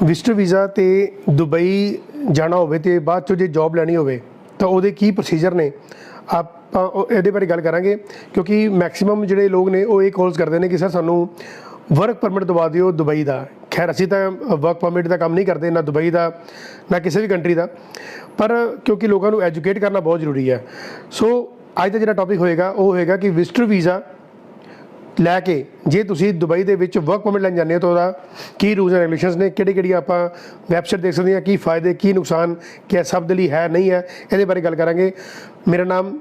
Visitor visa ਤੇ Dubai ਜਾਣਾ ਹੋਵੇ ਤੇ ਬਾਅਦ ਚੋਂ ਜੇ ਜੌਬ ਲੈਣੀ ਹੋਵੇ ਤਾਂ ਉਹਦੇ ਕੀ ਪ੍ਰੋਸੀਜਰ ਨੇ ਆਪਾਂ ਇਹਦੇ ਬਾਰੇ ਗੱਲ ਕਰਾਂਗੇ। ਕਿਉਂਕਿ ਮੈਕਸਿਮਮ ਜਿਹੜੇ ਲੋਕ ਨੇ ਉਹ ਇਹ ਕਾਲਸ ਕਰਦੇ ਨੇ ਕਿ ਸਰ ਸਾਨੂੰ ਵਰਕ ਪਰਮਿਟ ਦਵਾ ਦਿਓ ਦੁਬਈ ਦਾ। ਖੈਰ ਅਸੀਂ ਤਾਂ ਵਰਕ ਪਰਮਿਟ ਦਾ ਕੰਮ ਨਹੀਂ ਕਰਦੇ, ਨਾ ਦੁਬਈ ਦਾ ਨਾ ਕਿਸੇ ਵੀ ਕੰਟਰੀ ਦਾ, ਪਰ ਕਿਉਂਕਿ ਲੋਕਾਂ ਨੂੰ ਐਜੂਕੇਟ ਕਰਨਾ ਬਹੁਤ ਜ਼ਰੂਰੀ ਹੈ। ਸੋ ਅੱਜ ਦਾ ਜਿਹੜਾ ਟੌਪਿਕ ਹੋਏਗਾ ਉਹ ਹੋਏਗਾ ਕਿ ਵਿਜ਼ਟਰ ਵੀਜ਼ਾ ਲੈ ਕੇ ਜੇ ਤੁਸੀਂ ਦੁਬਈ ਦੇ ਵਿੱਚ ਵਰਕ ਪਰਮਿਟ ਲੈਣ ਜਾਂਦੇ ਹੋ ਤਾਂ ਉਹਦਾ ਕੀ ਰੂਲਸ ਐਂਡ ਰੈਗੂਲੇਸ਼ਨਸ ਨੇ, ਕਿਹੜੀ ਆਪਾਂ ਵੈਬਸਾਈਟ ਦੇਖ ਸਕਦੇ ਹਾਂ, ਕੀ फ़ायदे ਕੀ ਨੁਕਸਾਨ, ਕੀ ਸਭ ਦੇ ਲਈ ਹੈ ਨਹੀਂ ਹੈ, ਇਹਦੇ ਬਾਰੇ ਗੱਲ ਕਰਾਂਗੇ। ਮੇਰਾ ਨਾਮ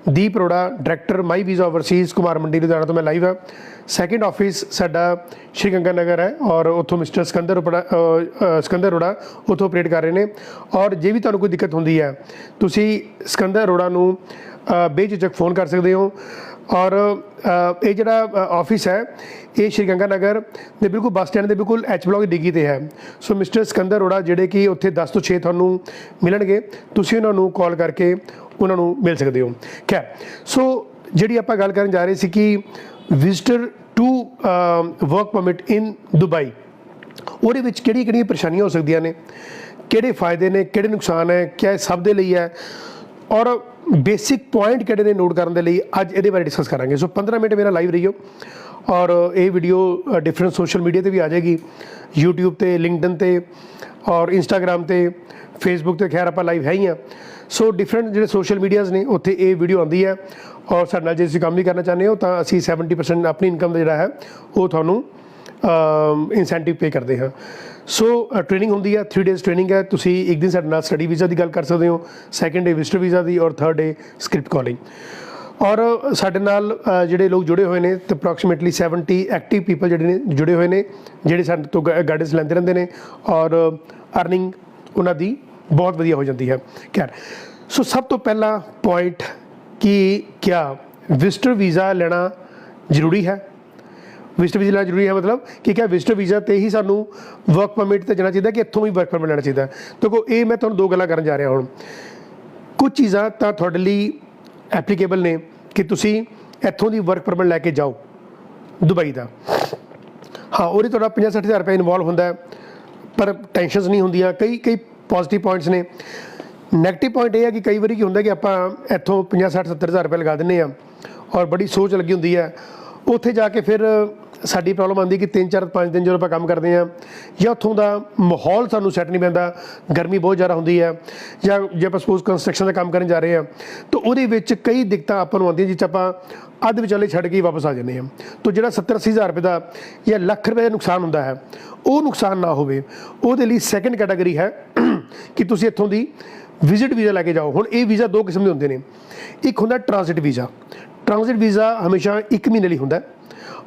ਦੀਪ ਅਰੋੜਾ, ਡਾਇਰੈਕਟਰ ਮਾਈ ਵੀਜ਼ਾ ਓਵਰਸੀਜ਼, ਕੁਮਾਰ ਮੰਡੀ ਲੁਧਿਆਣਾ ਤੋਂ ਮੈਂ ਲਾਈਵ ਹਾਂ। ਸੈਕਿੰਡ ਆਫਿਸ ਸਾਡਾ ਸ਼੍ਰੀ ਗੰਗਾ ਨਗਰ ਹੈ ਔਰ ਉੱਥੋਂ ਮਿਸਟਰ ਸਿਕੰਦਰ ਅਰੋੜਾ ਉੱਥੋਂ ਆਪਰੇਟ ਕਰ ਰਹੇ ਨੇ। ਔਰ ਜੇ ਵੀ ਤੁਹਾਨੂੰ ਕੋਈ ਦਿੱਕਤ ਹੁੰਦੀ ਹੈ ਤੁਸੀਂ ਸਿਕੰਦਰ ਅਰੋੜਾ ਨੂੰ ਬੇਝਿਜਕ फ़ोन ਕਰ ਸਕਦੇ ਹੋ। ਔਰ ਇਹ ਜਿਹੜਾ ਆਫਿਸ ਹੈ ਇਹ ਸ਼੍ਰੀ ਗੰਗਾ ਨਗਰ ਦੇ ਬਿਲਕੁਲ ਬੱਸ ਸਟੈਂਡ ਦੇ ਬਿਲਕੁਲ ਐਚ ਬਲਾਕ ਦੀ ਡਿੱਗੀ 'ਤੇ ਹੈ। ਸੋ ਮਿਸਟਰ ਸਿਕੰਦਰ ਅਰੋੜਾ ਜਿਹੜੇ ਕਿ ਉੱਥੇ 10 ਤੋਂ 6 ਤੁਹਾਨੂੰ ਮਿਲਣਗੇ, ਤੁਸੀਂ ਉਹਨਾਂ ਨੂੰ ਕਾਲ ਕਰਕੇ ਉਹਨਾਂ ਨੂੰ ਮਿਲ ਸਕਦੇ ਹੋ। ਖੈਰ, ਸੋ ਜਿਹੜੀ ਆਪਾਂ ਗੱਲ ਕਰਨ ਜਾ ਰਹੇ ਸੀ ਕਿ visitor to work permit in Dubai, ਉਹਦੇ ਵਿੱਚ ਕਿਹੜੀਆਂ ਪਰੇਸ਼ਾਨੀਆਂ ਹੋ ਸਕਦੀਆਂ ਨੇ, ਕਿਹੜੇ फ़ायदे ਨੇ, ਕਿਹੜੇ ਨੁਕਸਾਨ ਹੈ, ਕਿਆ ਸਭ ਦੇ ਲਈ ਹੈ ਔਰ ਬੇਸਿਕ ਪੁਆਇੰਟ ਕਿਹੜੇ ਨੇ ਨੋਟ ਕਰਨ ਦੇ ਲਈ, ਅੱਜ ਇਹਦੇ ਬਾਰੇ ਡਿਸਕਸ ਕਰਾਂਗੇ। ਸੋ 15 ਮਿੰਟ ਮੇਰਾ ਲਾਈਵ ਰਹੀਓ ਔਰ ਇਹ ਵੀਡੀਓ ਡਿਫਰੈਂਟ ਸੋਸ਼ਲ ਮੀਡੀਆ 'ਤੇ ਵੀ ਆ ਜਾਏਗੀ, YouTube 'ਤੇ, ਲਿੰਕਡਨ 'ਤੇ ਔਰ ਇੰਸਟਾਗ੍ਰਾਮ 'ਤੇ, ਫੇਸਬੁੱਕ 'ਤੇ। ਖੈਰ ਆਪਾਂ ਲਾਈਵ ਹੈ ਹੀ ਹਾਂ। ਸੋ ਡਿਫਰੈਂਟ ਜਿਹੜੇ ਸੋਸ਼ਲ ਮੀਡੀਆਜ਼ ਨੇ ਉੱਥੇ ਇਹ ਵੀਡੀਓ ਆਉਂਦੀ ਹੈ ਔਰ ਸਾਡੇ ਨਾਲ ਜੇ ਤੁਸੀਂ ਕੰਮ ਵੀ ਕਰਨਾ ਚਾਹੁੰਦੇ ਹੋ ਤਾਂ ਅਸੀਂ 70% ਆਪਣੀ ਇਨਕਮ ਦਾ ਜਿਹੜਾ ਹੈ ਉਹ ਤੁਹਾਨੂੰ ਇਨਸੈਂਟਿਵ ਪੇ ਕਰਦੇ ਹਾਂ। ਸੋ ਟ੍ਰੇਨਿੰਗ ਹੁੰਦੀ ਹੈ, 3 ਡੇਜ਼ ਟ੍ਰੇਨਿੰਗ ਹੈ। ਤੁਸੀਂ ਇੱਕ ਦਿਨ ਸਾਡੇ ਨਾਲ ਸਟੱਡੀ ਵੀਜ਼ਾ ਦੀ ਗੱਲ ਕਰ ਸਕਦੇ ਹੋ, ਸੈਕਿੰਡ ਡੇ ਵਿਜ਼ਟਰ ਵੀਜ਼ਾ ਦੀ ਔਰ ਥਰਡ ਡੇ ਸਕ੍ਰਿਪਟ ਕਾਲਿੰਗ। ਔਰ ਸਾਡੇ ਨਾਲ ਜਿਹੜੇ ਲੋਕ ਜੁੜੇ ਹੋਏ ਨੇ ਤੇ ਅਪਰੋਕਸੀਮੇਟਲੀ 70 ਐਕਟਿਵ ਪੀਪਲ ਜਿਹੜੇ ਨੇ ਜੁੜੇ ਹੋਏ ਨੇ, ਜਿਹੜੇ ਸਾਡੇ ਤੋਂ ਗਾਈਡੈਂਸ ਲੈਂਦੇ ਰਹਿੰਦੇ ਨੇ ਔਰ ਅਰਨਿੰਗ ਉਹਨਾਂ ਦੀ ਬਹੁਤ ਵਧੀਆ ਹੋ ਜਾਂਦੀ ਹੈ। ਖੈਰ, ਸੋ ਸਭ ਤੋਂ ਪਹਿਲਾ ਪੁਆਇੰਟ ਕਿ ਕਿਆ ਵਿਜ਼ਟਰ ਵੀਜ਼ਾ ਲੈਣਾ ਜ਼ਰੂਰੀ ਹੈ। ਵਿਜ਼ਟਰ ਵੀਜ਼ਾ ਲੈਣਾ ਜ਼ਰੂਰੀ ਹੈ ਮਤਲਬ ਕਿ ਕਿਆ ਵਿਜ਼ਟਰ ਵੀਜ਼ਾ 'ਤੇ ਹੀ ਸਾਨੂੰ ਵਰਕ ਪਰਮਿਟ 'ਤੇ ਜਾਣਾ ਚਾਹੀਦਾ ਕਿ ਇੱਥੋਂ ਵੀ ਵਰਕ ਪਰਮਿਟ ਲੈਣਾ ਚਾਹੀਦਾ। ਦੇਖੋ, ਇਹ ਮੈਂ ਤੁਹਾਨੂੰ 2 ਗੱਲਾਂ ਕਰਨ ਜਾ ਰਿਹਾ। ਹੁਣ ਕੁਝ ਚੀਜ਼ਾਂ ਤਾਂ ਤੁਹਾਡੇ ਲਈ ਐਪਲੀਕੇਬਲ ਨੇ ਕਿ ਤੁਸੀਂ ਇੱਥੋਂ ਦੀ ਵਰਕ ਪਰਮਿਟ ਲੈ ਕੇ ਜਾਓ ਦੁਬਈ ਦਾ। ਹਾਂ, ਉਹਦੇ ਤੁਹਾਡਾ 50-60 ਹਜ਼ਾਰ ਰੁਪਏ ਇਨਵੋਲਵ ਹੁੰਦਾ ਹੈ, ਪਰ ਟੈਨਸ਼ਨਸ ਨਹੀਂ ਹੁੰਦੀਆਂ। ਕਈ ਪੋਜ਼ੀਟਿਵ ਪੁਆਇੰਟਸ ਨੇ। ਨੈਗੇਟਿਵ ਪੁਆਇੰਟ ਇਹ ਹੈ ਕਿ ਕਈ ਵਾਰੀ ਕੀ ਹੁੰਦਾ ਕਿ ਆਪਾਂ ਇੱਥੋਂ 50-60-70 ਹਜ਼ਾਰ ਰੁਪਏ ਲਗਾ ਦਿੰਦੇ ਹਾਂ ਔਰ ਬੜੀ ਸੋਚ ਲੱਗੀ ਹੁੰਦੀ ਹੈ। ਉੱਥੇ ਜਾ ਕੇ ਫਿਰ ਸਾਡੀ ਪ੍ਰੋਬਲਮ ਆਉਂਦੀ ਕਿ 3-4-5 ਦਿਨ ਜਦੋਂ ਆਪਾਂ ਕੰਮ ਕਰਦੇ ਹਾਂ ਜਾਂ ਉੱਥੋਂ ਦਾ ਮਾਹੌਲ ਸਾਨੂੰ ਸੈੱਟ ਨਹੀਂ ਪੈਂਦਾ, ਗਰਮੀ ਬਹੁਤ ਜ਼ਿਆਦਾ ਹੁੰਦੀ ਹੈ, ਜਾਂ ਜੇ ਆਪਾਂ ਸਪੋਜ਼ ਕੰਸਟਰਕਸ਼ਨ ਦਾ ਕੰਮ ਕਰਨ ਜਾ ਰਹੇ ਹਾਂ ਤਾਂ ਉਹਦੇ ਵਿੱਚ ਕਈ ਦਿੱਕਤਾਂ ਆਪਾਂ ਨੂੰ ਆਉਂਦੀਆਂ ਜਿਸ 'ਚ ਆਪਾਂ ਅੱਧ ਵਿਚਾਲੇ ਛੱਡ ਕੇ ਵਾਪਸ ਆ ਜਾਂਦੇ ਹਾਂ। ਤਾਂ ਜਿਹੜਾ 70-80 ਹਜ਼ਾਰ ਰੁਪਏ ਦਾ ਜਾਂ ਲੱਖ ਰੁਪਏ ਦਾ ਨੁਕਸਾਨ ਹੁੰਦਾ ਹੈ ਉਹ ਨੁਕਸਾਨ ਨਾ ਹੋਵੇ, ਉਹਦੇ ਲਈ ਸੈਕਿੰਡ ਕੈਟਾਗਰੀ ਹੈ ਕਿ ਤੁਸੀਂ ਇੱਥੋਂ ਦੀ ਵਿਜ਼ਿਟ ਵੀਜ਼ਾ ਲੈ ਕੇ ਜਾਓ। ਹੁਣ ਇਹ ਵੀਜ਼ਾ 2 ਕਿਸਮ ਦੇ ਹੁੰਦੇ ਨੇ। ਇੱਕ ਹੁੰਦਾ ਟ੍ਰਾਂਜ਼ਿਟ ਵੀਜ਼ਾ। ਟ੍ਰਾਂਜ਼ਿਟ ਵੀਜ਼ਾ ਹਮੇਸ਼ਾ 1 ਮਹੀਨੇ ਲਈ ਹੁੰਦਾ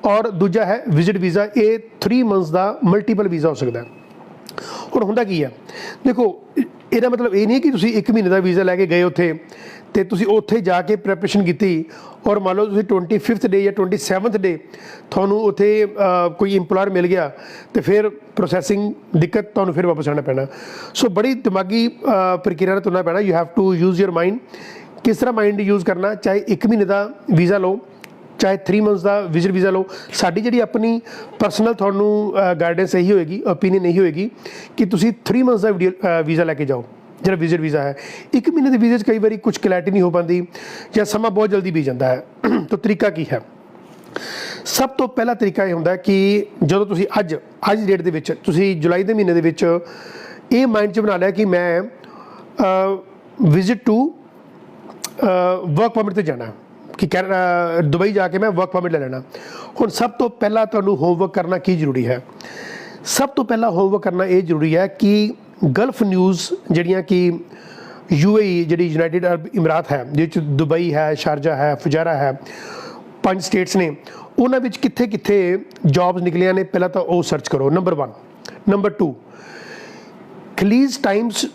ਔਰ ਦੂਜਾ ਹੈ ਵਿਜ਼ਿਟ ਵੀਜ਼ਾ। ਇਹ 3 ਮੰਥਸ ਦਾ ਮਲਟੀਪਲ ਵੀਜ਼ਾ ਹੋ ਸਕਦਾ। ਹੁਣ ਹੁੰਦਾ ਕੀ ਹੈ, ਦੇਖੋ ਇਹਦਾ ਮਤਲਬ ਇਹ ਨਹੀਂ ਕਿ ਤੁਸੀਂ 1 ਮਹੀਨੇ ਦਾ ਵੀਜ਼ਾ ਲੈ ਕੇ ਗਏ ਉੱਥੇ ਅਤੇ ਤੁਸੀਂ ਉੱਥੇ ਜਾ ਕੇ ਪ੍ਰੈਪਰੇਸ਼ਨ ਕੀਤੀ ਔਰ ਮੰਨ ਲਓ ਤੁਸੀਂ 25th ਡੇ ਜਾਂ 27th ਡੇ ਤੁਹਾਨੂੰ ਉੱਥੇ ਕੋਈ ਇੰਪਲੋਇਰ ਮਿਲ ਗਿਆ ਅਤੇ ਫਿਰ ਪ੍ਰੋਸੈਸਿੰਗ ਦਿੱਕਤ, ਤੁਹਾਨੂੰ ਫਿਰ ਵਾਪਸ ਆਉਣਾ ਪੈਣਾ। ਸੋ ਬੜੀ ਦਿਮਾਗੀ ਪ੍ਰਕਿਰਿਆ ਨਾਲ ਤੁਰਨਾ ਪੈਣਾ। You have to use your mind. ਕਿਸ ਤਰ੍ਹਾਂ ਮਾਈਂਡ ਯੂਜ਼ ਕਰਨਾ, ਚਾਹੇ 1 ਮਹੀਨੇ ਦਾ ਵੀਜ਼ਾ ਲਓ, ਚਾਹੇ 3 ਮੰਥਸ ਦਾ ਵਿਜ਼ਿਟ ਵੀਜ਼ਾ ਲਓ। ਸਾਡੀ ਜਿਹੜੀ ਆਪਣੀ ਪਰਸਨਲ ਤੁਹਾਨੂੰ ਗਾਈਡੈਂਸ ਇਹੀ ਹੋਏਗੀ, ਓਪੀਨੀਅਨ ਇਹੀ ਹੋਏਗੀ ਕਿ ਤੁਸੀਂ 3 ਮੰਥਸ ਦਾ ਵੀਜ਼ਾ ਲੈ ਕੇ ਜਾਓ ਜਿਹੜਾ ਵਿਜ਼ਿਟ ਵੀਜ਼ਾ ਹੈ। 1 ਮਹੀਨੇ ਦੇ ਵੀਜ਼ੇ 'ਚ ਕਈ ਵਾਰੀ ਕੁਝ ਕਲੈਰਿਟੀ ਨਹੀਂ ਹੋ ਪਾਉਂਦੀ ਜਾਂ ਸਮਾਂ ਬਹੁਤ ਜਲਦੀ ਬੀਤ ਜਾਂਦਾ ਹੈ। ਤਾਂ ਤਰੀਕਾ ਕੀ ਹੈ? ਸਭ ਤੋਂ ਪਹਿਲਾ ਤਰੀਕਾ ਇਹ ਹੁੰਦਾ ਕਿ ਜਦੋਂ ਤੁਸੀਂ ਅੱਜ ਦੀ ਡੇਟ ਦੇ ਵਿੱਚ ਤੁਸੀਂ ਜੁਲਾਈ ਦੇ ਮਹੀਨੇ ਦੇ ਵਿੱਚ ਇਹ ਮਾਈਂਡ 'ਚ ਬਣਾ ਲਿਆ ਕਿ ਮੈਂ ਵਿਜ਼ਿਟ ਟੂ ਵਰਕ ਪਰਮਿਟ 'ਤੇ ਜਾਣਾ ਕਿ ਦੁਬਈ ਜਾ ਕੇ ਮੈਂ ਵਰਕ ਪਰਮਿਟ ਲੈ ਲੈਣਾ। ਹੁਣ ਸਭ ਤੋਂ ਪਹਿਲਾਂ ਤੁਹਾਨੂੰ ਹੋਮਵਰਕ ਕਰਨਾ ਕੀ ਜ਼ਰੂਰੀ ਹੈ? ਸਭ ਤੋਂ ਪਹਿਲਾਂ ਹੋਮਵਰਕ ਕਰਨਾ ਇਹ ਜ਼ਰੂਰੀ ਹੈ ਕਿ ਗਲਫ ਨਿਊਜ਼ ਜਿਹੜੀਆਂ ਕਿ UAE ਜਿਹੜੀ ਯੂਨਾਈਟਿਡ ਅਰਬ ਇਮਰਾਤ ਹੈ, ਜਿਸ 'ਚ ਦੁਬਈ ਹੈ, ਸ਼ਾਰਜਾ ਹੈ, ਫੁਜਾਰਾ ਹੈ, 5 ਸਟੇਟਸ ਨੇ, ਉਹਨਾਂ ਵਿੱਚ ਕਿੱਥੇ ਕਿੱਥੇ ਜੌਬਸ ਨਿਕਲੀਆਂ ਨੇ ਪਹਿਲਾਂ ਤਾਂ ਉਹ ਸਰਚ ਕਰੋ, ਨੰਬਰ 1। ਨੰਬਰ 2, ਖਲੀਜ ਟਾਈਮਸ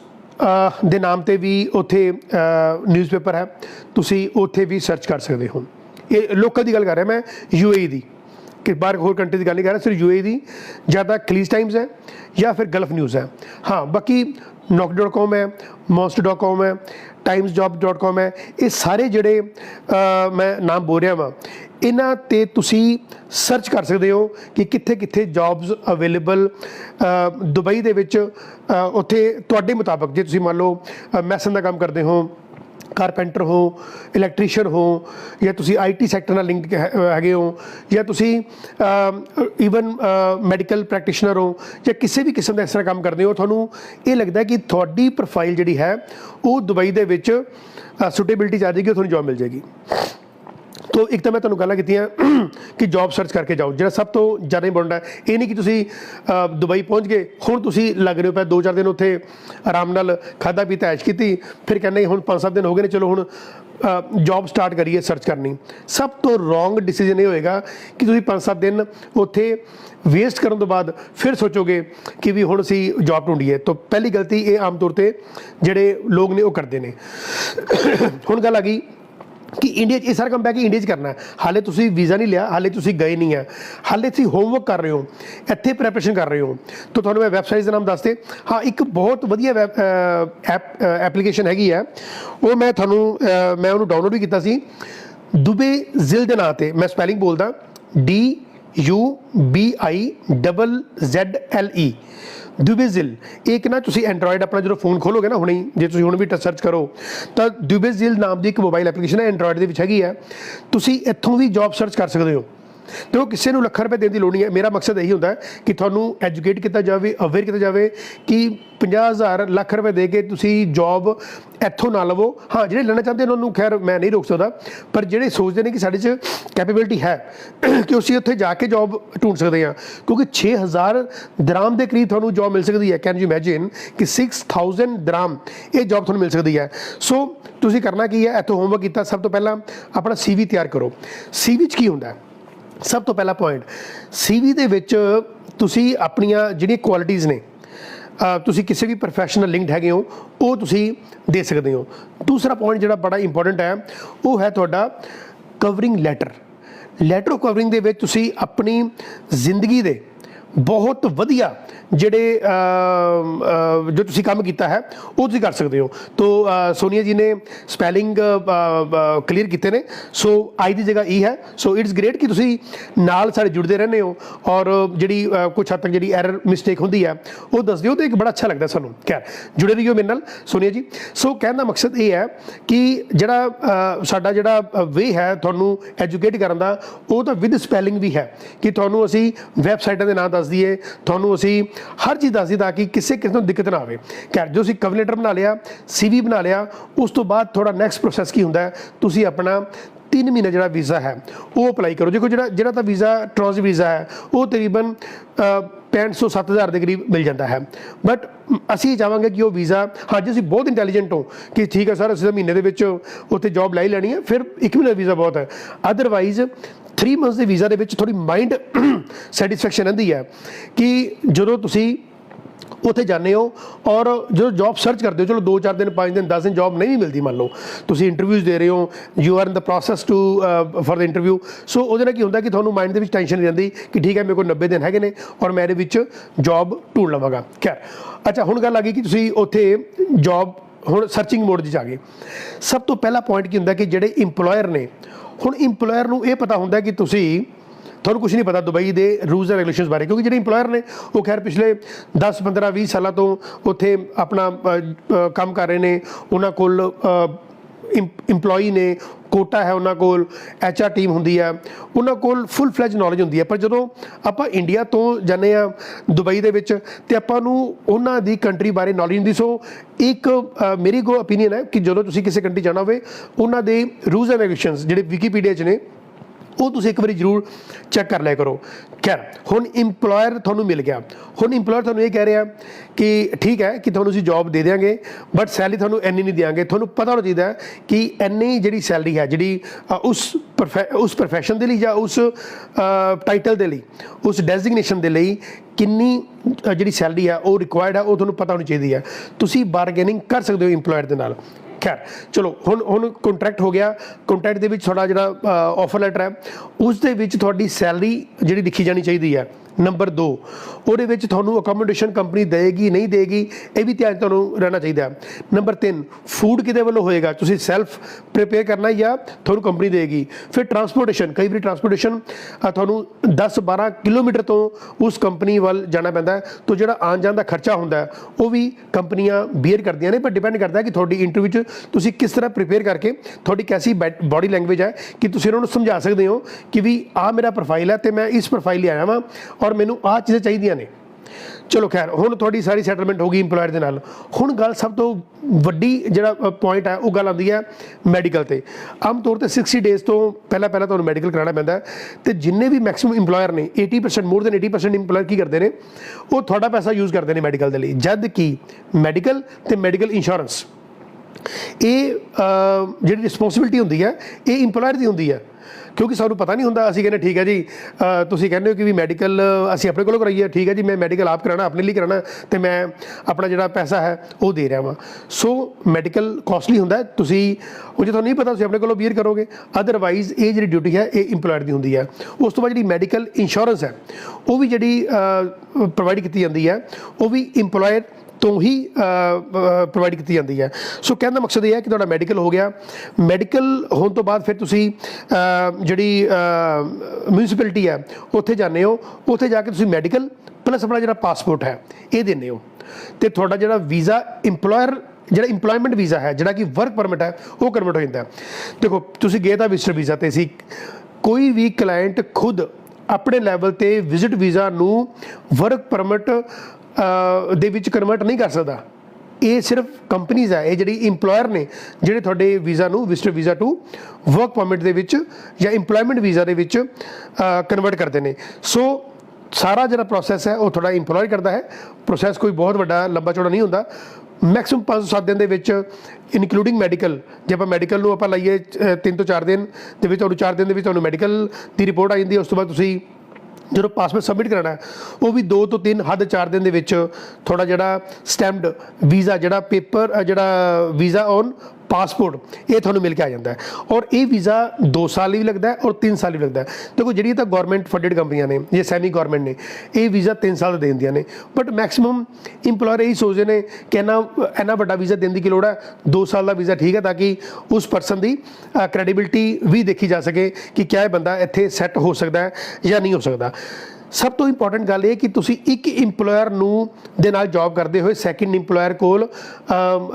ਦੇ ਨਾਮ 'ਤੇ ਵੀ ਉੱਥੇ ਨਿਊਜ਼ਪੇਪਰ ਹੈ, ਤੁਸੀਂ ਉੱਥੇ ਵੀ ਸਰਚ ਕਰ ਸਕਦੇ ਹੋ। ਇਹ ਲੋਕਲ ਦੀ ਗੱਲ ਕਰ ਰਿਹਾ ਮੈਂ, UAE ਦੀ, ਕਿ ਬਾਹਰ ਹੋਰ ਕੰਟਰੀ ਦੀ ਗੱਲ ਨਹੀਂ ਕਰ ਰਿਹਾ, ਸਿਰਫ UAE ਦੀ। ਜ਼ਿਆਦਾ ਖਲੀਜ ਟਾਈਮਸ ਹੈ ਜਾਂ ਫਿਰ ਗਲਫ ਨਿਊਜ਼ ਹੈ। ਹਾਂ, ਬਾਕੀ Knock.com ਹੈ, Monster.com ਹੈ, timesjob.com ਹੈ, ਇਹ ਸਾਰੇ ਜਿਹੜੇ ਮੈਂ ਨਾਮ ਬੋਲ ਰਿਹਾ ਵਾਂ, ਇਹਨਾਂ 'ਤੇ ਤੁਸੀਂ ਸਰਚ ਕਰ ਸਕਦੇ ਹੋ ਕਿ ਕਿੱਥੇ ਕਿੱਥੇ ਜੌਬਸ ਅਵੇਲੇਬਲ ਦੁਬਈ ਦੇ ਵਿੱਚ। ਉੱਥੇ ਤੁਹਾਡੇ ਮੁਤਾਬਕ, ਜੇ ਤੁਸੀਂ ਮੰਨ ਲਓ ਮੈਸਨ ਦਾ ਕੰਮ ਕਰਦੇ ਹੋ, कारपेंटर हो, इलैक्ट्रीशियन हो, या तुसी IT सैक्टर नाल लिंक हैगे हो, या तुसी ईवन मैडिकल प्रैक्टिशनर हो, या किसी भी किस्म का इस तरह काम करते हो, तुहानूं ये लगता है कि तुहाडी प्रोफाइल जिहड़ी है वो दुबई दे विच सुटेबिलिटी आ जाएगी, तुहानूं जॉब मिल जाएगी। तो एक तो मैं तुहानूं गल्लां कीतियां कि जॉब सर्च करके जाओ, जिहड़ा सब तो ज़्यादा इंपोर्टेंट है। ये नहीं कि तुसी दुबई पहुँच गए, हुण तुसी लग रहे हो पै 2-4 दिन उत्थे आराम नाल खादा पीता ऐश कीती, फिर कहने हुण 5-7 दिन हो गए ने, चलो हुण जॉब स्टार्ट करिए सर्च करनी। सब तो रॉन्ग डिसीजन ये होएगा कि तुसी 5-7 दिन उत्थे वेस्ट करने तो बाद फिर सोचोगे कि भी हुण असीं जॉब ढूंढीए। तो पहली गलती ये आम तौर पर जिहड़े लोग ने वो करते हैं। हुण गल आ गई कि इंडिया ये सारा काम बैक इंडिया करना है, हाले तुसी वीज़ा नहीं लिया, हाले तुसी गए नहीं है, हाले तुसी होमवर्क कर रहे हो, इत्थे प्रैपरेशन कर रहे हो। तो तुहानूं मैं वैबसाइट का नाम दसते, हाँ एक बहुत वधिया एप्लीकेशन हैगी है, वो मैं तुहानूं मैं उन्होंने डाउनलोड भी किया सी, दुबे जिल के नाम से। मैं स्पैलिंग बोलदा DUBIZZLE, दुबेजिल। एक ना तुसी एंड्रॉयड अपना जो फोन खोलोगे ना हुणे, जे तुसी हुण भी सर्च करो तो दुबेजिल नाम की एक मोबाइल एप्लीकेशन है, एंड्रॉयड दे विच हैगी है, तुसी इत्थों भी जॉब सर्च कर सकते हो। तो किसी को ਲੱਖਾਂ ਰੁਪਏ देने की लोड़ नहीं है। मेरा मकसद यही होता है कि ਤੁਹਾਨੂੰ एजुकेट किया जाए, अवेयर किया जाए कि 50,000 ਲੱਖ रुपए दे के तुसी जॉब ਇੱਥੋਂ ना लवो। हाँ ਜਿਹੜੇ लेना चाहते हैं उन्होंने खैर मैं नहीं रोक सकता, पर ਜਿਹੜੇ सोचते हैं कि ਸਾਡੇ 'ਚ कैपेबिलिटी है कि ਅਸੀਂ ਉੱਥੇ जाके जॉब ढूंढ सकते हैं, क्योंकि 6,000 दराम के करीब ਤੁਹਾਨੂੰ जॉब मिल सकती है। कैन यू इमेजिन कि 6,000 दराम ये जॉब ਤੁਹਾਨੂੰ मिल सकती है। सो ਤੁਸੀਂ करना की है, ਇੱਥੋਂ होमवर्क किया, सब तो पहला अपना CV तैयार करो। CV 'ਚ ਕੀ ਹੁੰਦਾ? सब तो पहला पॉइंट, CV ਦੇ ਵਿੱਚ ਤੁਸੀਂ ਆਪਣੀਆਂ ਜਿਹੜੀਆਂ ਕੁਆਲਿਟੀਜ਼ ਨੇ, ਤੁਸੀਂ ਕਿਸੇ ਵੀ ਪ੍ਰੋਫੈਸ਼ਨਲ ਲਿੰਕਡ ਹੈਗੇ ਹੋ, ਉਹ ਤੁਸੀਂ ਦੇ ਸਕਦੇ ਹੋ। ਦੂਸਰਾ ਪੁਆਇੰਟ ਜਿਹੜਾ ਬੜਾ ਇੰਪੋਰਟੈਂਟ ਹੈ ਉਹ ਹੈ ਤੁਹਾਡਾ covering letter. Letter of covering ਦੇ ਵਿੱਚ ਤੁਸੀਂ ਆਪਣੀ ਜ਼ਿੰਦਗੀ ਦੇ बहुत वधिया ਜਿਹੜੇ जो तुसी काम किया है वो तुसी कर सकते हो। तो सोनिया जी ने स्पैलिंग क्लीयर किए ने, सो आई की जगह ई है। सो इट्स ग्रेट कि तुसी नाल साडे जुड़ते रहने हो और जी कुछ हद तक जी एरर मिसटेक होंदी है वो दस दिओ, तो एक बड़ा अच्छा लगता है सानू। खैर जुड़े रहियो मेरे नाल सोनिया जी। सो कहने का मकसद ये है कि जिहड़ा साडा जिहड़ा वे है तुहानू एजुकेट करन दा, वो तो विद स्पैलिंग भी है कि तुहानू असीं वैबसाइटां दे नाम दस दईए, तुहानू असीं हर चीज़ दस दी ताकि किसी किस्म की दिक्कत ना आए। खैर जो असीं कवर लेटर बना लिया, CV बना लिया, उस तो बाद थोड़ा नैक्सट प्रोसैस की होंदा है, तुसीं अपना 3 महीने जो वीज़ा है वो अप्लाई करो। देखो जो तो वीज़ा ट्रांजिट वीज़ा है वो तकरीबन 6500-7000 के करीब मिल जाता है। बट असी चाहांगे कि वो वीज़ा, हाँ जी असीं बहुत इंटैलीजेंट हो कि ठीक है सर असीं महीने के उत्थे जॉब लै ही लैनी है, फिर 1 महीने वीज़ा बहुत है। अदरवाइज़ 3 मंथ्स के वीज़ा के थोड़ी माइंड सैटिस्फैक्शन रहिंदी है कि जो तुसीं उत्थे जाने हो और जो जॉब सर्च करते हो, चलो 2-4 दिन 5 दिन 10 दिन जॉब नहीं भी मिलती, मान लो तुसीं इंटरव्यूज़ दे रहे हो, you are in the process to for the interview. So वो की होंगे कि थोड़ा माइंड के टेंशन नहीं रहती कि ठीक है मेरे को 90 दिन है ने और मैं ये जॉब ढूंढ लवांगा। खैर अच्छा हुण गल आ गई कि तुसीं उत्थे जॉब हुण सर्चिंग मोड 'ਚ आ गए। सब तो पहला पॉइंट की होंदा कि जिहड़े इंप्लॉयर ने, हुण इंप्लॉयर नूं ये पता होंदा कि तुसीं ਤੁਹਾਨੂੰ कुछ नहीं पता दुबई के रूल्स एंड रेगूलेशनस बारे, क्योंकि जो इंप्लॉयर ने वो खैर पिछले 10-15-20 सालों तो उत्थे अपना काम कर रहे हैं, उन्होंने कोल इंप्लॉई ने कोटा है, उन्होंने कोल HR टीम होंदी है, उन्होंने कोल फुल फ्लैज नॉलेज होंदी है। पर जो आप इंडिया तो जाने दुबई दे विच ते आपां नूं उन्हां दी कंट्री बारे नॉलेज नहीं। सो एक मेरी को ओपीनियन है कि जो तुसीं किसी कंट्री जाना होवे उन्हां दे रूल्स एंड रेगूलेशनस जिहड़े विकीपीडिया 'च ने वो तुसीं एक बार जरूर चैक कर लिया करो। खैर हुण इंप्लॉयर तुहानूं मिल गया, हुण इंप्लॉयर तुहानूं ये कह रहा कि ठीक है कि तुहानूं असीं जॉब दे देंगे बट सैलरी तुहानूं इन्नी नहीं देंगे। तुहानूं पता होना चाहिए कि इन्नी जिहड़ी सैलरी है जिहड़ी उस प्रोफैशन के लिए या उस टाइटल के लिए उस डेजिग्नेशन के लिए किन्नी जिहड़ी सैलरी है वो रिक्वायर्ड है, वो तुहानूं पता होनी चाहिए है। तुसीं बारगेनिंग कर सकते हो इंप्लॉयर के नाल। खैर चलो हुण कॉन्ट्रैक्ट हो गया, कॉन्ट्रैक्ट के थोड़ा जो ऑफर लैटर है उस सैलरी जी लिखी जानी चाहिए है ਨੰਬਰ 2 ਉਹਦੇ ਵਿੱਚ ਤੁਹਾਨੂੰ ਅਕੋਮੋਡੇਸ਼ਨ ਕੰਪਨੀ ਦੇਗੀ ਨਹੀਂ ਦੇਗੀ, ਇਹ ਵੀ ਧਿਆਨ ਤੁਹਾਨੂੰ ਰਹਿਣਾ ਚਾਹੀਦਾ ਹੈ। ਨੰਬਰ 3 ਫੂਡ ਕਿਹਦੇ ਵੱਲੋਂ ਹੋਏਗਾ, ਤੁਸੀਂ ਸੈਲਫ ਪ੍ਰੀਪੇਅਰ ਕਰਨਾ ਜਾਂ ਤੁਹਾਨੂੰ ਕੰਪਨੀ ਦੇਗੀ। ਫਿਰ ਟਰਾਂਸਪੋਰਟੇਸ਼ਨ, ਕਈ ਵਾਰੀ ਟਰਾਂਸਪੋਰਟੇਸ਼ਨ ਤੁਹਾਨੂੰ 10-12 ਕਿਲੋਮੀਟਰ ਤੋਂ ਉਸ ਕੰਪਨੀ ਵੱਲ ਜਾਣਾ ਪੈਂਦਾ ਹੈ, ਤਾਂ ਜਿਹੜਾ ਆਉਣ ਜਾਣ ਦਾ ਖਰਚਾ ਹੁੰਦਾ ਉਹ ਵੀ ਕੰਪਨੀਆਂ ਬੀਅਰ ਕਰਦੀਆਂ ਨੇ। ਪਰ ਡਿਪੈਂਡ ਕਰਦਾ ਕਿ ਤੁਹਾਡੀ ਇੰਟਰਵਿਊ 'ਚ ਤੁਸੀਂ ਕਿਸ ਤਰ੍ਹਾਂ ਪ੍ਰੀਪੇਅਰ ਕਰਕੇ, ਤੁਹਾਡੀ ਕੈਸੀ ਬਾਡੀ ਲੈਂਗੁਏਜ ਹੈ ਕਿ ਤੁਸੀਂ ਉਹਨਾਂ ਨੂੰ ਸਮਝਾ ਸਕਦੇ ਹੋ ਕਿ ਵੀ ਆਹ ਮੇਰਾ ਪ੍ਰੋਫਾਈਲ ਹੈ ਅਤੇ ਮੈਂ ਇਸ ਪ੍ਰੋਫਾਈਲ ਲਈ ਆਇਆ ਵਾਂ ਔਰ ਮੈਨੂੰ ਆਹ ਚੀਜ਼ਾਂ ਚਾਹੀਦੀਆਂ ਨੇ। ਚਲੋ ਖੈਰ, ਹੁਣ ਤੁਹਾਡੀ ਸਾਰੀ ਸੈਟਲਮੈਂਟ ਹੋ ਗਈ ਇੰਪਲੋਇਰ ਦੇ ਨਾਲ। ਹੁਣ ਗੱਲ ਸਭ ਤੋਂ ਵੱਡੀ ਜਿਹੜਾ ਪੁਆਇੰਟ ਹੈ ਉਹ ਗੱਲ ਆਉਂਦੀ ਹੈ ਮੈਡੀਕਲ 'ਤੇ। ਆਮ ਤੌਰ 'ਤੇ 60 ਡੇਜ਼ ਤੋਂ ਪਹਿਲਾਂ ਤੁਹਾਨੂੰ ਮੈਡੀਕਲ ਕਰਾਉਣਾ ਪੈਂਦਾ ਹੈ, ਅਤੇ ਜਿੰਨੇ ਵੀ ਮੈਕਸਿਮਮ ਇੰਪਲੋਇਰ ਨੇ 80% ਮੋਰ ਦੈਨ 80% ਇੰਪਲੋਇਰ ਕੀ ਕਰਦੇ ਨੇ, ਉਹ ਤੁਹਾਡਾ ਪੈਸਾ ਯੂਜ਼ ਕਰਦੇ ਨੇ ਮੈਡੀਕਲ ਦੇ ਲਈ। ਜਦ ਕਿ ਮੈਡੀਕਲ ਅਤੇ ਮੈਡੀਕਲ ਇੰਸ਼ੋਰੈਂਸ ਇਹ ਜਿਹੜੀ ਰਿਸਪੌਂਸਿਬਿਲਿਟੀ ਹੁੰਦੀ ਹੈ ਇਹ ਇੰਪਲੋਇਰ ਦੀ ਹੁੰਦੀ ਹੈ, ਕਿਉਂਕਿ ਸਾਨੂੰ ਪਤਾ ਨਹੀਂ ਹੁੰਦਾ। ਅਸੀਂ ਕਹਿੰਦੇ ਠੀਕ ਹੈ ਜੀ, ਤੁਸੀਂ ਕਹਿੰਦੇ ਹੋ ਕਿ ਵੀ ਮੈਡੀਕਲ ਅਸੀਂ ਆਪਣੇ ਕੋਲੋਂ ਕਰਾਈਏ, ਠੀਕ ਹੈ ਜੀ, ਮੈਂ ਮੈਡੀਕਲ ਆਪ ਕਰਾਉਣਾ, ਆਪਣੇ ਲਈ ਕਰਾਉਣਾ, ਅਤੇ ਮੈਂ ਆਪਣਾ ਜਿਹੜਾ ਪੈਸਾ ਹੈ ਉਹ ਦੇ ਰਿਹਾ ਵਾਂ। ਸੋ ਮੈਡੀਕਲ ਕੋਸਟਲੀ ਹੁੰਦਾ, ਤੁਸੀਂ ਉਹ ਜੇ ਤੁਹਾਨੂੰ ਨਹੀਂ ਪਤਾ ਤੁਸੀਂ ਆਪਣੇ ਕੋਲੋਂ ਬੀਅਰ ਕਰੋਗੇ। ਅਦਰਵਾਈਜ਼ ਇਹ ਜਿਹੜੀ ਡਿਊਟੀ ਹੈ ਇਹ ਇੰਪਲੋਇਰ ਦੀ ਹੁੰਦੀ ਹੈ। ਉਸ ਤੋਂ ਬਾਅਦ ਜਿਹੜੀ ਮੈਡੀਕਲ ਇੰਸ਼ੋਰੈਂਸ ਹੈ ਉਹ ਵੀ ਜਿਹੜੀ ਪ੍ਰੋਵਾਈਡ ਕੀਤੀ ਜਾਂਦੀ ਹੈ ਉਹ ਵੀ ਇੰਪਲੋਇਰ ਤੋਂ ਹੀ ਪ੍ਰੋਵਾਈਡ ਕੀਤੀ ਜਾਂਦੀ ਹੈ। ਸੋ ਕਹਿਣ ਦਾ ਮਕਸਦ ਇਹ ਹੈ ਕਿ ਤੁਹਾਡਾ ਮੈਡੀਕਲ ਹੋ ਗਿਆ। ਮੈਡੀਕਲ ਹੋਣ ਤੋਂ ਬਾਅਦ ਫਿਰ ਤੁਸੀਂ ਜਿਹੜੀ ਮਿਊਨਿਸਪੈਲਿਟੀ ਹੈ ਉੱਥੇ ਜਾਂਦੇ ਹੋ, ਉੱਥੇ ਜਾ ਕੇ ਤੁਸੀਂ ਮੈਡੀਕਲ ਪਲੱਸ ਆਪਣਾ ਜਿਹੜਾ ਪਾਸਪੋਰਟ ਹੈ ਇਹ ਦਿੰਦੇ ਹੋ, ਅਤੇ ਤੁਹਾਡਾ ਜਿਹੜਾ ਵੀਜ਼ਾ ਜਿਹੜਾ ਇੰਪਲੋਇਮੈਂਟ ਵੀਜ਼ਾ ਹੈ, ਜਿਹੜਾ ਕਿ ਵਰਕ ਪਰਮਿਟ ਹੈ, ਉਹ ਕਨਵਰਟ ਹੋ ਜਾਂਦਾ। ਦੇਖੋ ਤੁਸੀਂ ਗਏ ਤਾਂ ਵਿਜ਼ਟਰ ਵੀਜ਼ਾ 'ਤੇ ਸੀ, ਕੋਈ ਵੀ ਕਲਾਇੰਟ ਖੁਦ ਆਪਣੇ ਲੈਵਲ 'ਤੇ ਵਿਜ਼ਿਟ ਵੀਜ਼ਾ ਨੂੰ ਵਰਕ ਪਰਮਿਟ ਦੇ ਵਿੱਚ ਕਨਵਰਟ ਨਹੀਂ ਕਰ ਸਕਦਾ। ਇਹ ਸਿਰਫ ਕੰਪਨੀਜ਼ ਹੈ, ਇਹ ਜਿਹੜੀ ਇੰਪਲੋਇਰ ਨੇ ਜਿਹੜੇ ਤੁਹਾਡੇ ਵੀਜ਼ਾ ਨੂੰ visitor visa to work permit ਦੇ ਵਿੱਚ ਜਾਂ ਇੰਪਲੋਇਮੈਂਟ ਵੀਜ਼ਾ ਦੇ ਵਿੱਚ ਕਨਵਰਟ ਕਰਦੇ ਨੇ। ਸੋ ਸਾਰਾ ਜਿਹੜਾ ਪ੍ਰੋਸੈਸ ਹੈ ਉਹ ਤੁਹਾਡਾ ਇੰਪਲੋਇਰ ਕਰਦਾ ਹੈ। ਪ੍ਰੋਸੈਸ ਕੋਈ ਬਹੁਤ ਵੱਡਾ ਲੰਬਾ ਚੌੜਾ ਨਹੀਂ ਹੁੰਦਾ। ਮੈਕਸਿਮਮ 5-7 ਦਿਨ ਦੇ ਵਿੱਚ ਇਨਕਲੂਡਿੰਗ ਮੈਡੀਕਲ, ਜੇ ਆਪਾਂ ਮੈਡੀਕਲ ਨੂੰ ਆਪਾਂ ਲਾਈਏ 3 ਤੋਂ 4 ਦਿਨ ਦੇ ਵਿੱਚ, ਤੁਹਾਨੂੰ 4 ਦਿਨ ਦੇ ਵਿੱਚ ਤੁਹਾਨੂੰ ਮੈਡੀਕਲ ਦੀ ਰਿਪੋਰਟ ਆ ਜਾਂਦੀ ਹੈ। ਉਸ ਤੋਂ ਬਾਅਦ ਤੁਸੀਂ ਜਦੋਂ ਪਾਸਪੋਰਟ ਸਬਮਿਟ ਕਰਾਉਣਾ ਉਹ ਵੀ 2 ਤੋਂ 3 ਹੱਦ 4 ਦਿਨ ਦੇ ਵਿੱਚ ਤੁਹਾਡਾ ਜਿਹੜਾ ਸਟੈਂਪਡ ਵੀਜ਼ਾ, ਜਿਹੜਾ ਪੇਪਰ, ਜਿਹੜਾ ਵੀਜ਼ਾ ਔਨ ਪਾਸਪੋਰਟ, ਇਹ ਤੁਹਾਨੂੰ ਮਿਲ ਕੇ ਆ ਜਾਂਦਾ ਹੈ। ਔਰ ਇਹ ਵੀਜ਼ਾ 2 ਸਾਲ ਲਈ ਵੀ ਲੱਗਦਾ ਹੈ ਔਰ 3 ਸਾਲ ਵੀ ਲੱਗਦਾ ਹੈ। ਦੇਖੋ ਜਿਹੜੀਆਂ ਤਾਂ ਗੌਰਮੈਂਟ ਫੰਡਡ ਕੰਪਨੀਆਂ ਨੇ ਜਾਂ ਸੈਮੀ ਗੌਰਮੈਂਟ ਨੇ, ਇਹ ਵੀਜ਼ਾ 3 ਸਾਲ ਦਾ ਦੇ ਦਿੰਦੀਆਂ ਨੇ। ਬਟ ਮੈਕਸਿਮਮ ਇੰਪਲੋਇਰ ਇਹੀ ਸੋਚਦੇ ਨੇ ਕਿ ਇੰਨਾ ਵੱਡਾ ਵੀਜ਼ਾ ਦੇਣ ਦੀ ਕੀ ਲੋੜ ਹੈ, 2 ਸਾਲ ਦਾ ਵੀਜ਼ਾ ਠੀਕ ਹੈ, ਤਾਂ ਕਿ ਉਸ ਪਰਸਨ ਦੀ ਕ੍ਰੈਡੀਬਿਲਿਟੀ ਵੀ ਦੇਖੀ ਜਾ ਸਕੇ ਕਿ ਕਿਆ ਇਹ ਬੰਦਾ ਇੱਥੇ ਸੈੱਟ ਹੋ ਸਕਦਾ ਹੈ ਜਾਂ ਨਹੀਂ ਹੋ ਸਕਦਾ। ਸਭ ਤੋਂ ਇੰਪੋਰਟੈਂਟ ਗੱਲ ਇਹ ਕਿ ਤੁਸੀਂ ਇੱਕ ਇੰਪਲੋਇਰ ਨੂੰ ਦੇ ਨਾਲ ਜੌਬ ਕਰਦੇ ਹੋਏ ਸੈਕਿੰਡ ਇੰਪਲੋਇਰ ਕੋਲ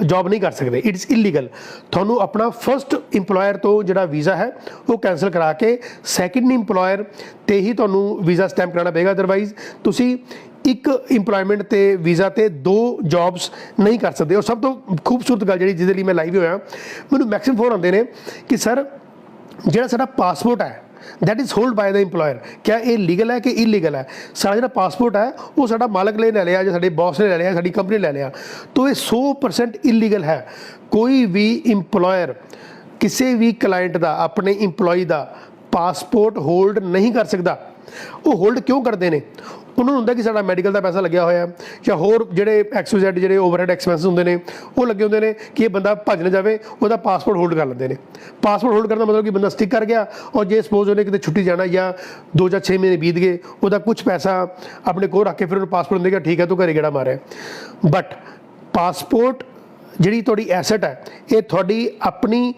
ਜੌਬ ਨਹੀਂ ਕਰ ਸਕਦੇ, ਇਟਸ ਇਲੀਗਲ। ਤੁਹਾਨੂੰ ਆਪਣਾ ਫਸਟ ਇੰਪਲੋਇਰ ਤੋਂ ਜਿਹੜਾ ਵੀਜ਼ਾ ਹੈ ਉਹ ਕੈਂਸਲ ਕਰਾ ਕੇ ਸੈਕਿੰਡ ਇੰਪਲੋਇਰ 'ਤੇ ਹੀ ਤੁਹਾਨੂੰ ਵੀਜ਼ਾ ਸਟੈਂਪ ਕਰਾਉਣਾ ਪਏਗਾ। ਅਦਰਵਾਈਜ਼ ਤੁਸੀਂ ਇੱਕ ਇੰਪਲੋਇਮੈਂਟ 'ਤੇ ਵੀਜ਼ਾ 'ਤੇ 2 ਜੌਬਸ ਨਹੀਂ ਕਰ ਸਕਦੇ। ਔਰ ਸਭ ਤੋਂ ਖੂਬਸੂਰਤ ਗੱਲ ਜਿਹੜੀ ਜਿਹਦੇ ਲਈ ਮੈਂ ਲਾਈਵ ਹੋਇਆ, ਮੈਨੂੰ ਮੈਕਸਿਮਮ ਫੋਨ ਆਉਂਦੇ ਨੇ ਕਿ ਸਰ ਜਿਹੜਾ ਸਾਡਾ ਪਾਸਪੋਰਟ ਹੈ that is held by the employer, क्या ये लीगल है कि इलीगल है? सारा जो पासपोर्ट है वो साडा मालक ने ले लिया, जो साडे बॉस ने ले लिया, साडी कंपनी ले लिया, तो ये 100% इलीगल है। कोई भी इंप्लॉयर किसी भी क्लाइंट का अपने इंप्लॉय का पासपोर्ट होल्ड नहीं कर सकता। वो होल्ड क्यों करते हैं? ਉਹਨਾਂ ਨੂੰ ਹੁੰਦਾ ਕਿ ਸਾਡਾ ਮੈਡੀਕਲ ਦਾ ਪੈਸਾ ਲੱਗਿਆ ਹੋਇਆ ਜਾਂ ਹੋਰ ਜਿਹੜੇ XYZ ਜਿਹੜੇ ਓਵਰਹੈਡ ਐਕਸਪੈਂਸਿਸ ਹੁੰਦੇ ਨੇ ਉਹ ਲੱਗੇ ਹੁੰਦੇ ਨੇ ਕਿ ਇਹ ਬੰਦਾ ਭੱਜ ਨਾ ਜਾਵੇ, ਉਹਦਾ ਪਾਸਪੋਰਟ ਹੋਲਡ ਕਰ ਲੈਂਦੇ ਨੇ। ਪਾਸਪੋਰਟ ਹੋਲਡ ਕਰਨ ਦਾ ਮਤਲਬ ਕਿ ਬੰਦਾ ਸਟਿਕ ਕਰ ਗਿਆ, ਔਰ ਜੇ ਸਪੋਜ਼ ਉਹਨੇ ਕਿਤੇ ਛੁੱਟੀ ਜਾਣਾ ਜਾਂ 2 ਜਾਂ 6 ਮਹੀਨੇ ਬੀਤ ਗਏ, ਉਹਦਾ ਕੁਝ ਪੈਸਾ ਆਪਣੇ ਕੋਲ ਰੱਖ ਕੇ ਫਿਰ ਉਹਨੂੰ ਪਾਸਪੋਰਟ ਦੇਗਾ, ਠੀਕ ਹੈ ਤੂੰ ਘਰੇ ਗੇੜਾ ਮਾਰਿਆ। ਬਟ ਪਾਸਪੋਰਟ ਜਿਹੜੀ ਤੁਹਾਡੀ ਐਸਟ ਹੈ ਇਹ ਤੁਹਾਡੀ ਆਪਣੇ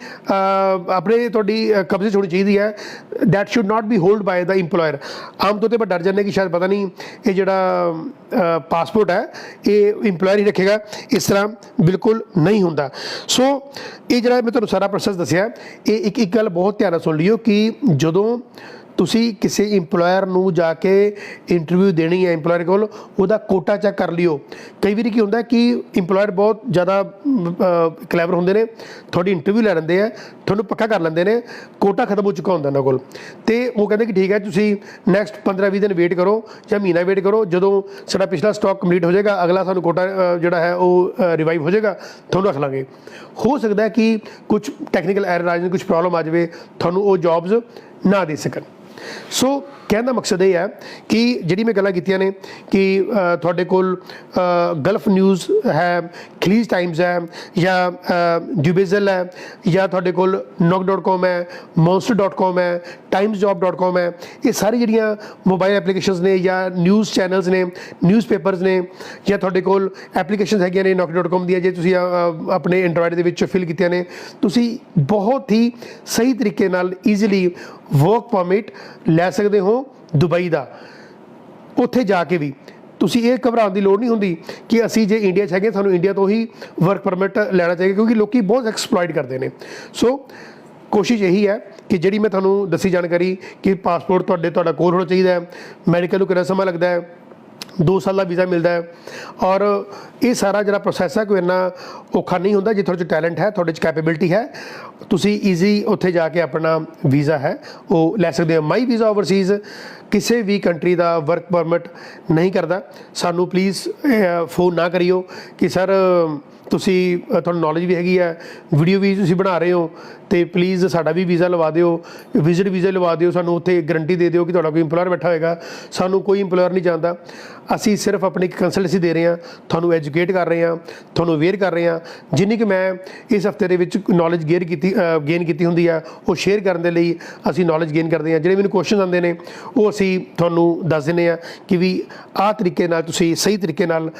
ਤੁਹਾਡੀ ਕਬਜ਼ੇ 'ਚ ਹੋਣੀ ਚਾਹੀਦੀ ਹੈ। That should not be hold by the employer. ਆਮ ਤੌਰ 'ਤੇ ਆਪਾਂ ਡਰ ਜਾਂਦੇ ਕਿ ਸ਼ਾਇਦ ਪਤਾ ਨਹੀਂ ਇਹ ਜਿਹੜਾ ਪਾਸਪੋਰਟ ਹੈ ਇਹ ਇੰਪਲੋਇਰ ਹੀ ਰੱਖੇਗਾ, ਇਸ ਤਰ੍ਹਾਂ ਬਿਲਕੁਲ ਨਹੀਂ ਹੁੰਦਾ। ਸੋ ਇਹ ਜਿਹੜਾ ਮੈਂ ਤੁਹਾਨੂੰ ਸਾਰਾ ਪ੍ਰੋਸੈਸ ਦੱਸਿਆ, ਇਹ ਇੱਕ ਗੱਲ ਬਹੁਤ ਧਿਆਨ ਨਾਲ ਸੁਣ ਲਿਓ ਕਿ ਜਦੋਂ ਤੁਸੀਂ ਕਿਸੇ ਇੰਪਲੋਇਰ ਨੂੰ ਜਾ ਕੇ ਇੰਟਰਵਿਊ ਦੇਣੀ ਹੈ ਇੰਪਲੋਇਰ ਕੋਲ, ਉਹਦਾ ਕੋਟਾ ਚੈੱਕ ਕਰ ਲਿਓ। ਕਈ ਵਾਰੀ ਕੀ ਹੁੰਦਾ ਕਿ ਇੰਪਲੋਇਰ ਬਹੁਤ ਜ਼ਿਆਦਾ ਕਲੈਵਰ ਹੁੰਦੇ ਨੇ, ਤੁਹਾਡੀ ਇੰਟਰਵਿਊ ਲੈ ਲੈਂਦੇ ਆ, ਤੁਹਾਨੂੰ ਪੱਕਾ ਕਰ ਲੈਂਦੇ ਨੇ, ਕੋਟਾ ਖਤਮ ਹੋ ਚੁੱਕਾ ਹੁੰਦਾ ਉਹਨਾਂ ਕੋਲ, ਅਤੇ ਉਹ ਕਹਿੰਦੇ ਕਿ ਠੀਕ ਹੈ ਤੁਸੀਂ ਨੈਕਸਟ 15-20 ਦਿਨ ਵੇਟ ਕਰੋ ਜਾਂ ਮਹੀਨਾ ਵੇਟ ਕਰੋ, ਜਦੋਂ ਸਾਡਾ ਪਿਛਲਾ ਸਟਾਕ ਕੰਪਲੀਟ ਹੋ ਜਾਏਗਾ ਅਗਲਾ ਸਾਨੂੰ ਕੋਟਾ ਜਿਹੜਾ ਹੈ ਉਹ ਰਿਵਾਈਵ ਹੋ ਜਾਏਗਾ, ਤੁਹਾਨੂੰ ਰੱਖ ਲਾਂਗੇ। ਹੋ ਸਕਦਾ ਕਿ ਕੁਝ ਟੈਕਨੀਕਲ ਐਰਰ ਆ ਜਾਣ, ਕੁਝ ਪ੍ਰੋਬਲਮ ਆ ਜਾਵੇ, ਤੁਹਾਨੂੰ ਉਹ ਜੌਬਸ ਨਾ ਦੇ ਸਕਣ। ਸੋ ਕਹਿਣ ਦਾ ਮਕਸਦ ਇਹ ਹੈ ਕਿ ਜਿਹੜੀ ਮੈਂ ਗੱਲਾਂ ਕੀਤੀਆਂ ਨੇ ਕਿ ਤੁਹਾਡੇ ਕੋਲ ਗਲਫ ਨਿਊਜ਼ ਹੈ, ਖਲੀਜ ਟਾਈਮਜ਼ ਹੈ, ਜਾਂ ਡਿਊਬੇਜ਼ਲ ਹੈ, ਜਾਂ ਤੁਹਾਡੇ ਕੋਲ knock.com ਹੈ, monster.com ਹੈ, timesjob.com ਹੈ। ਇਹ ਸਾਰੀ ਜਿਹੜੀਆਂ ਮੋਬਾਈਲ ਐਪਲੀਕੇਸ਼ਨਸ ਨੇ ਜਾਂ ਨਿਊਜ਼ ਚੈਨਲਸ ਨੇ, ਨਿਊਜ਼ਪੇਪਰਸ ਨੇ, ਜਾਂ ਤੁਹਾਡੇ ਕੋਲ ਐਪਲੀਕੇਸ਼ਨਸ ਹੈਗੀਆਂ ਨੇ knock.com ਦੀਆਂ, ਜੇ ਤੁਸੀਂ ਆਪਣੇ ਐਂਡਰੋਇਡ ਦੇ ਵਿੱਚ ਫਿਲ ਕੀਤੀਆਂ ਨੇ, ਤੁਸੀਂ ਬਹੁਤ ਹੀ ਸਹੀ ਤਰੀਕੇ ਨਾਲ ਈਜ਼ੀਲੀ ਵਰਕ ਪਰਮਿਟ ਲੈ ਸਕਦੇ ਹੋ ਦੁਬਈ ਦਾ। ਉੱਥੇ ਜਾ ਕੇ ਵੀ ਤੁਸੀਂ ਇਹ ਘਬਰਾਉਣ ਦੀ ਲੋੜ ਨਹੀਂ ਹੁੰਦੀ ਕਿ ਅਸੀਂ ਜੇ ਇੰਡੀਆ 'ਚ ਹੈਗੇ ਸਾਨੂੰ ਇੰਡੀਆ ਤੋਂ ਹੀ ਵਰਕ ਪਰਮਿਟ ਲੈਣਾ ਚਾਹੀਦਾ, ਕਿਉਂਕਿ ਲੋਕੀ ਬਹੁਤ ਐਕਸਪਲੋਇਟ ਕਰਦੇ ਨੇ। ਸੋ ਕੋਸ਼ਿਸ਼ ਇਹੀ ਹੈ ਕਿ ਜਿਹੜੀ ਮੈਂ ਤੁਹਾਨੂੰ ਦੱਸੀ ਜਾਣਕਾਰੀ ਕਿ ਪਾਸਪੋਰਟ ਤੁਹਾਡਾ ਕੋਲ ਹੋਣਾ ਚਾਹੀਦਾ ਹੈ, ਮੈਡੀਕਲ ਨੂੰ ਕਿੰਨਾ ਸਮਾਂ ਲੱਗਦਾ ਹੈ, 2 ਸਾਲ ਦਾ ਵੀਜ਼ਾ ਮਿਲਦਾ ਹੈ, ਔਰ ਇਹ ਸਾਰਾ ਜਿਹੜਾ ਪ੍ਰੋਸੈਸ ਹੈ ਕੋਈ ਇੰਨਾ ਔਖਾ ਨਹੀਂ ਹੁੰਦਾ। ਜੇ ਤੁਹਾਡੇ 'ਚ ਟੈਲੈਂਟ ਹੈ, ਤੁਹਾਡੇ 'ਚ ਕੈਪੇਬਿਲਿਟੀ ਹੈ, ਤੁਸੀਂ ਈਜ਼ੀ ਉੱਥੇ ਜਾ ਕੇ ਆਪਣਾ ਵੀਜ਼ਾ ਹੈ ਉਹ ਲੈ ਸਕਦੇ ਹੋ। ਮਾਈ ਵੀਜ਼ਾ ਓਵਰਸੀਜ਼ ਕਿਸੇ ਵੀ ਕੰਟਰੀ ਦਾ ਵਰਕ ਪਰਮਿਟ ਨਹੀਂ ਕਰਦਾ। ਸਾਨੂੰ ਪਲੀਜ਼ ਫੋਨ ਨਾ ਕਰਿਓ ਕਿ ਸਰ ਤੁਸੀਂ ਤੁਹਾਨੂੰ ਨੌਲੇਜ ਵੀ ਹੈਗੀ ਹੈ, ਵੀਡੀਓ ਵੀ ਤੁਸੀਂ ਬਣਾ ਰਹੇ ਹੋ, ਅਤੇ ਪਲੀਜ਼ ਸਾਡਾ ਵੀ ਵੀਜ਼ਾ ਲਵਾ ਦਿਓ, ਵਿਜ਼ਿਟ ਵੀਜ਼ਾ ਲਵਾ ਦਿਓ, ਸਾਨੂੰ ਉੱਥੇ ਗਰੰਟੀ ਦੇ ਦਿਓ ਕਿ ਤੁਹਾਡਾ ਕੋਈ ਇੰਪਲੋਇਰ ਬੈਠਾ ਹੋਏਗਾ। ਸਾਨੂੰ ਕੋਈ ਇੰਪਲੋਇਰ ਨਹੀਂ ਜਾਣਦਾ, ਅਸੀਂ ਸਿਰਫ ਆਪਣੀ ਕੰਸਲਟੈਂਸੀ ਦੇ ਰਹੇ ਹਾਂ, ਤੁਹਾਨੂੰ ਐਜੂਕੇਟ ਕਰ ਰਹੇ ਹਾਂ, ਤੁਹਾਨੂੰ ਅਵੇਅਰ ਕਰ ਰਹੇ ਹਾਂ। ਜਿੰਨੀ ਕਿ ਮੈਂ ਇਸ ਹਫਤੇ ਦੇ ਵਿੱਚ ਨੌਲੇਜ ਗੇਨ ਕੀਤੀ ਹੁੰਦੀ ਆ ਉਹ ਸ਼ੇਅਰ ਕਰਨ ਦੇ ਲਈ ਅਸੀਂ ਨੌਲੇਜ ਗੇਨ ਕਰਦੇ ਹਾਂ। ਜਿਹੜੇ ਮੈਨੂੰ ਕੁਐਸਚਨ ਆਉਂਦੇ ਨੇ ਉਹ ਅਸੀਂ ਤੁਹਾਨੂੰ ਦੱਸ ਦਿੰਦੇ ਹਾਂ ਕਿ ਵੀ ਆਹ ਤਰੀਕੇ ਨਾਲ ਤੁਸੀਂ ਸਹੀ ਤਰੀਕੇ ਨਾਲ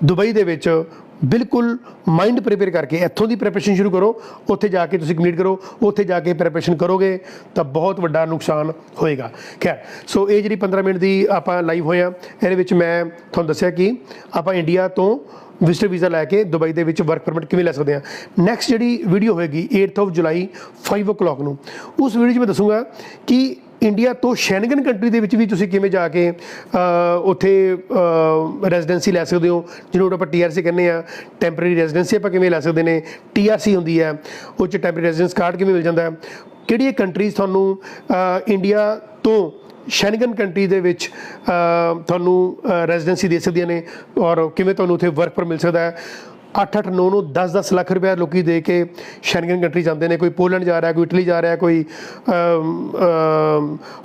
ਦੁਬਈ ਦੇ ਵਿੱਚ ਬਿਲਕੁਲ ਮਾਈਂਡ ਪ੍ਰੀਪੇਅਰ ਕਰਕੇ ਇੱਥੋਂ ਦੀ ਪ੍ਰੈਪਰੇਸ਼ਨ ਸ਼ੁਰੂ ਕਰੋ, ਉੱਥੇ ਜਾ ਕੇ ਤੁਸੀਂ ਕੰਪਲੀਟ ਕਰੋ। ਉੱਥੇ ਜਾ ਕੇ ਪ੍ਰੈਪਰੇਸ਼ਨ ਕਰੋਗੇ ਤਾਂ ਬਹੁਤ ਵੱਡਾ ਨੁਕਸਾਨ ਹੋਏਗਾ। ਖੈਰ, ਸੋ ਇਹ ਜਿਹੜੀ 15 ਮਿੰਟ ਦੀ ਆਪਾਂ ਲਾਈਵ ਹੋਏ ਹਾਂ, ਇਹਦੇ ਵਿੱਚ ਮੈਂ ਤੁਹਾਨੂੰ ਦੱਸਿਆ ਕਿ ਆਪਾਂ ਇੰਡੀਆ ਤੋਂ ਵਿਜ਼ਟਰ ਵੀਜ਼ਾ ਲੈ ਕੇ ਦੁਬਈ ਦੇ ਵਿੱਚ ਵਰਕ ਪਰਮਿਟ ਕਿਵੇਂ ਲੈ ਸਕਦੇ ਹਾਂ। ਨੈਕਸਟ ਜਿਹੜੀ ਵੀਡੀਓ ਹੋਏਗੀ 8 ਜੁਲਾਈ 5 o'clock ਨੂੰ, ਉਸ ਵੀਡੀਓ 'ਚ ਮੈਂ ਦੱਸੂੰਗਾ ਕਿ ਇੰਡੀਆ ਤੋਂ ਸ਼ੈਂਗਨ ਕੰਟਰੀ ਦੇ ਵਿੱਚ ਵੀ ਤੁਸੀਂ ਕਿਵੇਂ ਜਾ ਕੇ ਉੱਥੇ ਰੈਜ਼ੀਡੈਂਸੀ ਲੈ ਸਕਦੇ ਹੋ, ਜਿਹਨੂੰ ਆਪਾਂ TRC ਕਹਿੰਦੇ ਆ, ਟੈਂਪਰੇਰੀ ਰੈਜ਼ੀਡੈਂਸੀ ਆਪਾਂ ਕਿਵੇਂ ਲੈ ਸਕਦੇ ਨੇ। TRC ਹੁੰਦੀ ਹੈ, ਉਹ 'ਚ ਟੈਂਪਰੇਰੀ ਰੈਜ਼ੀਡੈਂਸ ਕਾਰਡ ਕਿਵੇਂ ਮਿਲ ਜਾਂਦਾ, ਕਿਹੜੀਆਂ ਕੰਟਰੀਜ਼ ਤੁਹਾਨੂੰ ਇੰਡੀਆ ਤੋਂ ਸ਼ੈਂਗਨ ਕੰਟਰੀ ਦੇ ਵਿੱਚ ਤੁਹਾਨੂੰ ਰੈਜ਼ੀਡੈਂਸੀ ਦੇ ਸਕਦੀਆਂ ਨੇ, ਔਰ ਕਿਵੇਂ ਤੁਹਾਨੂੰ ਉੱਥੇ ਵਰਕ ਪਰ ਮਿਲ ਸਕਦਾ ਹੈ। 8-8, 9-9, 10-10 ਲੱਖ ਰੁਪਇਆ ਲੋਕੀ ਦੇ ਕੇ ਸ਼ੈਂਗਨ ਕੰਟਰੀ ਜਾਂਦੇ ਨੇ। ਕੋਈ ਪੋਲੈਂਡ ਜਾ ਰਿਹਾ, ਕੋਈ ਇਟਲੀ ਜਾ ਰਿਹਾ, ਕੋਈ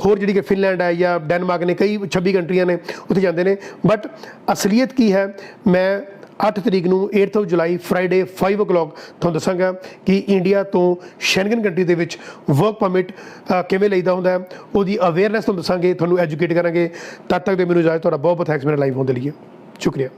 ਹੋਰ ਜਿਹੜੀ ਕਿ ਫਿਨਲੈਂਡ ਹੈ ਜਾਂ ਡੈਨਮਾਰਕ ਨੇ, ਕਈ 26 ਕੰਟਰੀਆਂ ਨੇ, ਉੱਥੇ ਜਾਂਦੇ ਨੇ। ਬਟ ਅਸਲੀਅਤ ਕੀ ਹੈ, ਮੈਂ 8 ਤਰੀਕ ਨੂੰ 8 ਜੁਲਾਈ ਫਰਾਈਡੇ 5 o'clock ਤੁਹਾਨੂੰ ਦੱਸਾਂਗਾ ਕਿ ਇੰਡੀਆ ਤੋਂ ਸ਼ੈਂਗਨ ਕੰਟਰੀ ਦੇ ਵਿੱਚ ਵਰਕ ਪਰਮਿਟ ਕਿਵੇਂ ਲਈਦਾ ਹੁੰਦਾ ਹੈ। ਉਹਦੀ ਅਵੇਅਰਨੈਸ ਤੁਹਾਨੂੰ ਦੱਸਾਂਗੇ, ਤੁਹਾਨੂੰ ਐਜੂਕੇਟ ਕਰਾਂਗੇ। ਤਦ ਤੱਕ ਦੇ ਮੈਨੂੰ ਇਜਾਜ਼ਤ, ਤੁਹਾਡਾ ਬਹੁਤ ਬਹੁਤ ਥੈਂਕਸ ਮੇਰੇ ਲਾਈਵ ਹੋਣ ਦੇ ਲਈ। ਸ਼ੁਕਰੀਆ।